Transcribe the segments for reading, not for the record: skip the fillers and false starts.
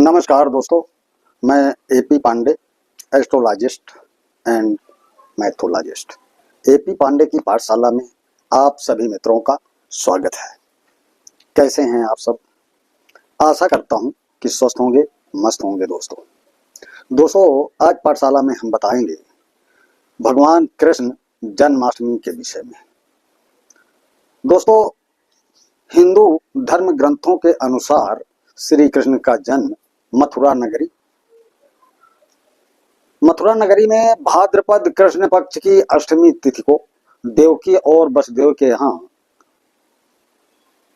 नमस्कार दोस्तों, मैं AP Pandey, astrologist and mythologist. AP Pandey की पाठशाला में आप सभी मित्रों का स्वागत है। कैसे हैं आप सब? आशा करता हूं कि स्वस्थ होंगे, मस्त होंगे। दोस्तों आज पाठशाला में हम बताएंगे भगवान कृष्ण जन्माष्टमी के विषय में। दोस्तों, हिंदू धर्म ग्रंथों के अनुसार श्री कृष्ण का जन्म मथुरा नगरी में भाद्रपद कृष्ण पक्ष की अष्टमी तिथि को देवकी और वसुदेव के यहाँ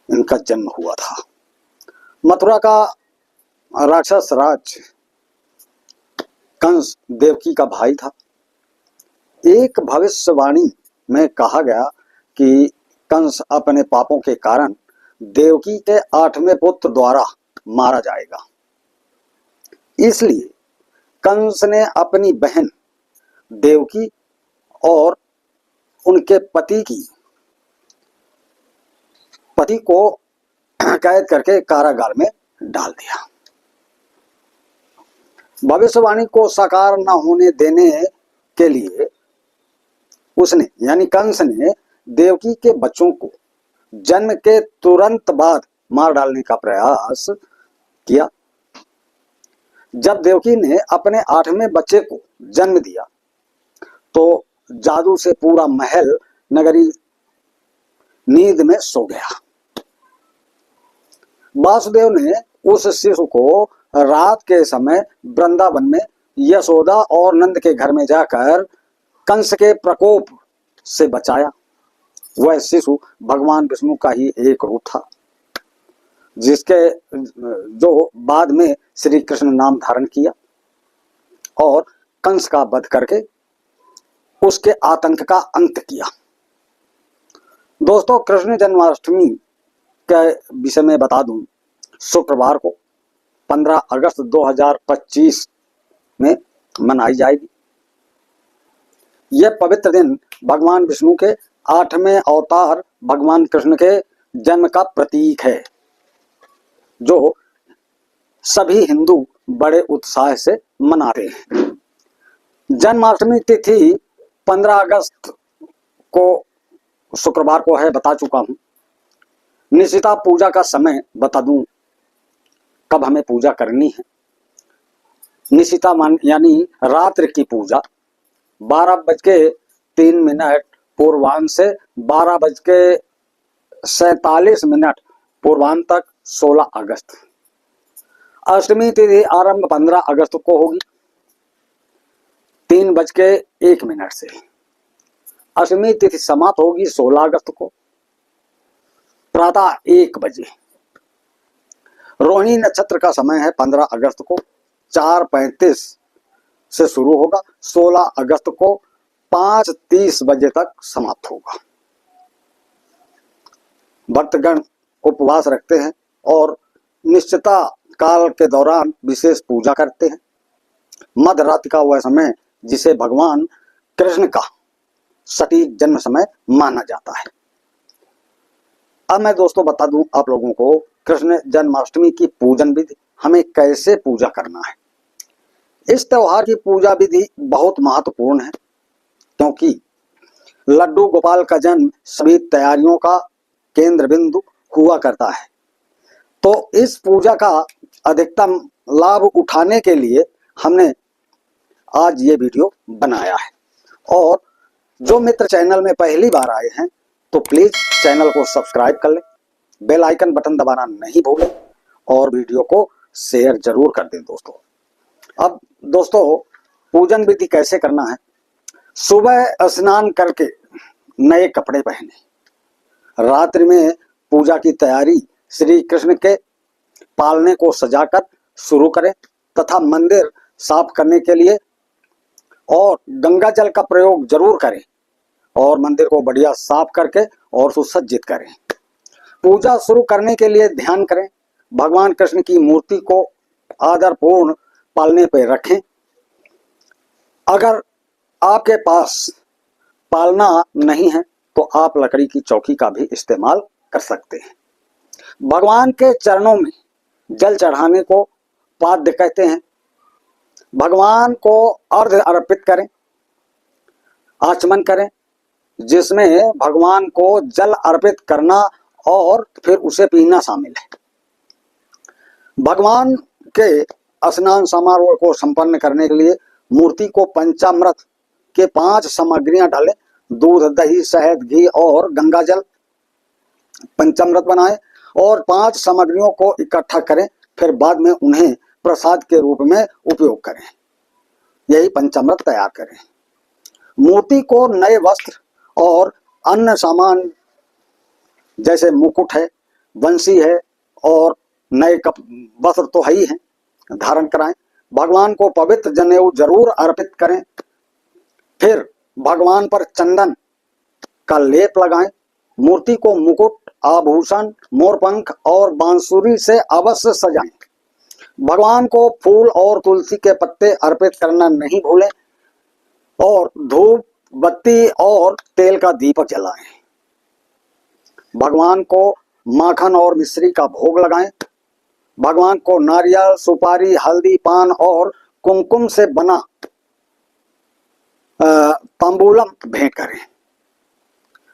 इनका जन्म हुआ था। मथुरा का राक्षस राज कंस देवकी का भाई था। एक भविष्यवाणी में कहा गया कि कंस अपने पापों के कारण देवकी के 8वें पुत्र द्वारा मारा जाएगा। इसलिए कंस ने अपनी बहन देवकी और उनके पति को कैद करके कारागार में डाल दिया। भविष्यवाणी को साकार न होने देने के लिए उसने यानी कंस ने देवकी के बच्चों को जन्म के तुरंत बाद मार डालने का प्रयास किया। जब देवकी ने अपने 8वें बच्चे को जन्म दिया तो जादू से पूरा महल नगरी नींद में सो गया। वासुदेव ने उस शिशु को रात के समय वृंदावन में यशोदा और नंद के घर में जाकर कंस के प्रकोप से बचाया। वह शिशु भगवान विष्णु का ही एक रूप था, जिसके जो बाद में श्री कृष्ण नाम धारण किया और कंस का वध करके उसके आतंक का अंत किया। दोस्तों, कृष्ण जन्माष्टमी के विषय में बता दूं, शुक्रवार को 15 अगस्त 2025 में मनाई जाएगी। यह पवित्र दिन भगवान विष्णु के 8वें अवतार भगवान कृष्ण के जन्म का प्रतीक है, जो सभी हिंदू बड़े उत्साह से मनाते हैं। जन्माष्टमी तिथि 15 अगस्त को शुक्रवार को है, बता चुका हूं। निशिता पूजा का समय बता दूं, कब हमें पूजा करनी है। निशिता यानी रात्रि की पूजा 12:03 पूर्वाह्न से 12:47 पूर्वाह्न तक 16 अगस्त। अष्टमी तिथि आरंभ 15 अगस्त को होगी 3:01 से। अष्टमी तिथि समाप्त होगी 16 अगस्त को प्रातः 1 बजे। रोहिणी नक्षत्र का समय है 15 अगस्त को 4:35 से शुरू होगा, 16 अगस्त को 5:30 बजे तक समाप्त होगा। भक्तगण उपवास रखते हैं और निश्चिता काल के दौरान विशेष पूजा करते हैं। मध्य रात्रि का वह समय जिसे भगवान कृष्ण का सटीक जन्म समय माना जाता है। अब मैं दोस्तों बता दूं आप लोगों को कृष्ण जन्माष्टमी की पूजन विधि, हमें कैसे पूजा करना है। इस त्योहार की पूजा विधि बहुत महत्वपूर्ण है, क्योंकि लड्डू गोपाल का जन्म सभी तैयारियों का केंद्र बिंदु हुआ करता है। तो इस पूजा का अधिकतम लाभ उठाने के लिए हमने आज ये वीडियो बनाया है। और जो मित्र चैनल में पहली बार आए हैं तो प्लीज चैनल को सब्सक्राइब कर लें, बेल आइकन बटन दबाना नहीं भूलें और वीडियो को शेयर जरूर कर दें दोस्तों। अब दोस्तों, पूजन विधि कैसे करना है। सुबह स्नान करके नए कपड़े पहने, रात्रि में पूजा की तैयारी श्री कृष्ण के पालने को सजाकर शुरू करें तथा मंदिर साफ करने के लिए और गंगा जल का प्रयोग जरूर करें और मंदिर को बढ़िया साफ करके और सुसज्जित करें। पूजा शुरू करने के लिए ध्यान करें, भगवान कृष्ण की मूर्ति को आदरपूर्ण पालने पर रखें। अगर आपके पास पालना नहीं है तो आप लकड़ी की चौकी का भी इस्तेमाल कर सकते हैं। भगवान के चरणों में जल चढ़ाने को पाद्य कहते हैं। भगवान को अर्घ्य अर्पित करें, आचमन करें, जिसमें भगवान को जल अर्पित करना और फिर उसे पीना शामिल है। भगवान के स्नान समारोह को संपन्न करने के लिए मूर्ति को पंचामृत के 5 सामग्रियां डालें। दूध, दही, शहद, घी और गंगा जल पंचामृत बनाएं और 5 सामग्रियों को इकट्ठा करें, फिर बाद में उन्हें प्रसाद के रूप में उपयोग करें। यही पंचामृत तैयार करें। मूर्ति को नए वस्त्र और अन्य सामान जैसे मुकुट है, बंसी है और नए वस्त्र तो है ही हैं, धारण कराएं। भगवान को पवित्र जनेऊ जरूर अर्पित करें। फिर भगवान पर चंदन का लेप लगाएं। मूर्ति को मुकुट, आभूषण, मोरपंख और बांसुरी से अवश्य सजाएं। भगवान को फूल और तुलसी के पत्ते अर्पित करना नहीं भूलें और धूप, बत्ती और तेल का दीपक जलाएं। भगवान को माखन और मिश्री का भोग लगाएं। भगवान को नारियल, सुपारी, हल्दी, पान और कुमकुम से बना तांबूलम भेंट करें।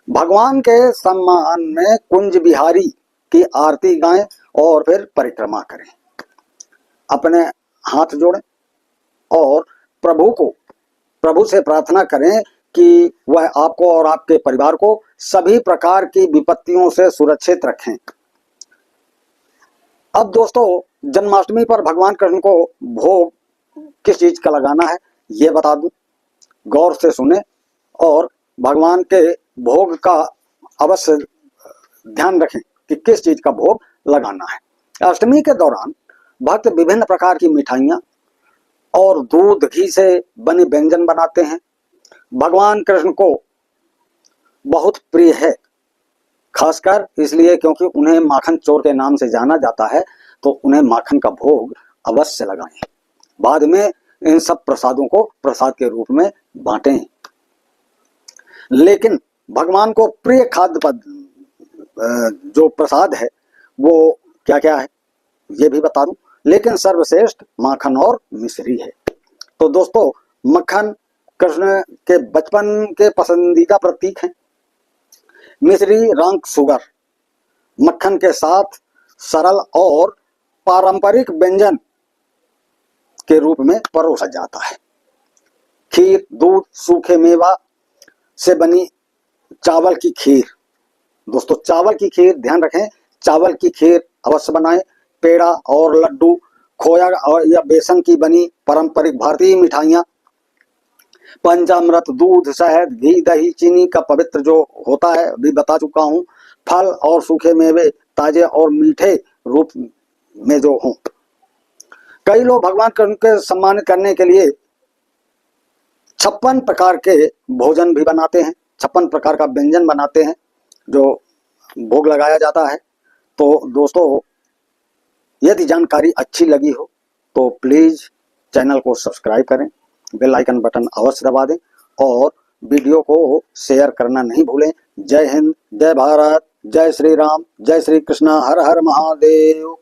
भगवान के सम्मान में कुंज बिहारी की आरती गाएं और फिर परिक्रमा करें। अपने हाथ जोड़ें और प्रभु से प्रार्थना करें कि वह आपको और आपके परिवार को सभी प्रकार की विपत्तियों से सुरक्षित रखें। अब दोस्तों, जन्माष्टमी पर भगवान कृष्ण को भोग किस चीज का लगाना है ये बता दूं। गौर से सुने और भगवान के भोग का अवश्य ध्यान रखें कि किस चीज का भोग लगाना है। अष्टमी के दौरान भक्त विभिन्न प्रकार की मिठाइयाँ और दूध, घी से बने व्यंजन बनाते हैं। भगवान कृष्ण को बहुत प्रिय है, खासकर इसलिए क्योंकि उन्हें माखन चोर के नाम से जाना जाता है, तो उन्हें माखन का भोग अवश्य लगाएं। बाद में इन सब प्रसादों को प्रसाद के रूप में बांटें। लेकिन भगवान को प्रिय खाद्य जो प्रसाद है वो क्या क्या है ये भी बता दूं, लेकिन सर्वश्रेष्ठ माखन और मिश्री है। तो दोस्तों, मक्खन कृष्ण के बचपन के पसंदीदा प्रतीक हैं। मिश्री रंग शुगर मक्खन के साथ सरल और पारंपरिक व्यंजन के रूप में परोसा जाता है। खीर, दूध, सूखे मेवा से बनी चावल की खीर। दोस्तों, चावल की खीर ध्यान रखें, चावल की खीर अवश्य बनाएं। पेड़ा और लड्डू, खोया और या बेसन की बनी पारंपरिक भारतीय मिठाइयाँ, पंचामृत, दूध, शहद, घी, दही, चीनी का पवित्र जो होता है भी बता चुका हूँ। फल और सूखे मेवे ताजे और मीठे रूप में जो हों। कई लोग भगवान कृष्ण के सम्मानित करने के लिए 56 प्रकार के भोजन भी बनाते हैं, 56 प्रकार का व्यंजन बनाते हैं जो भोग लगाया जाता है। तो दोस्तों, यदि जानकारी अच्छी लगी हो तो प्लीज चैनल को सब्सक्राइब करें, बेल आइकन बटन अवश्य दबा दें और वीडियो को शेयर करना नहीं भूलें। जय हिंद, जय भारत, जय श्री राम, जय श्री कृष्ण, हर हर महादेव।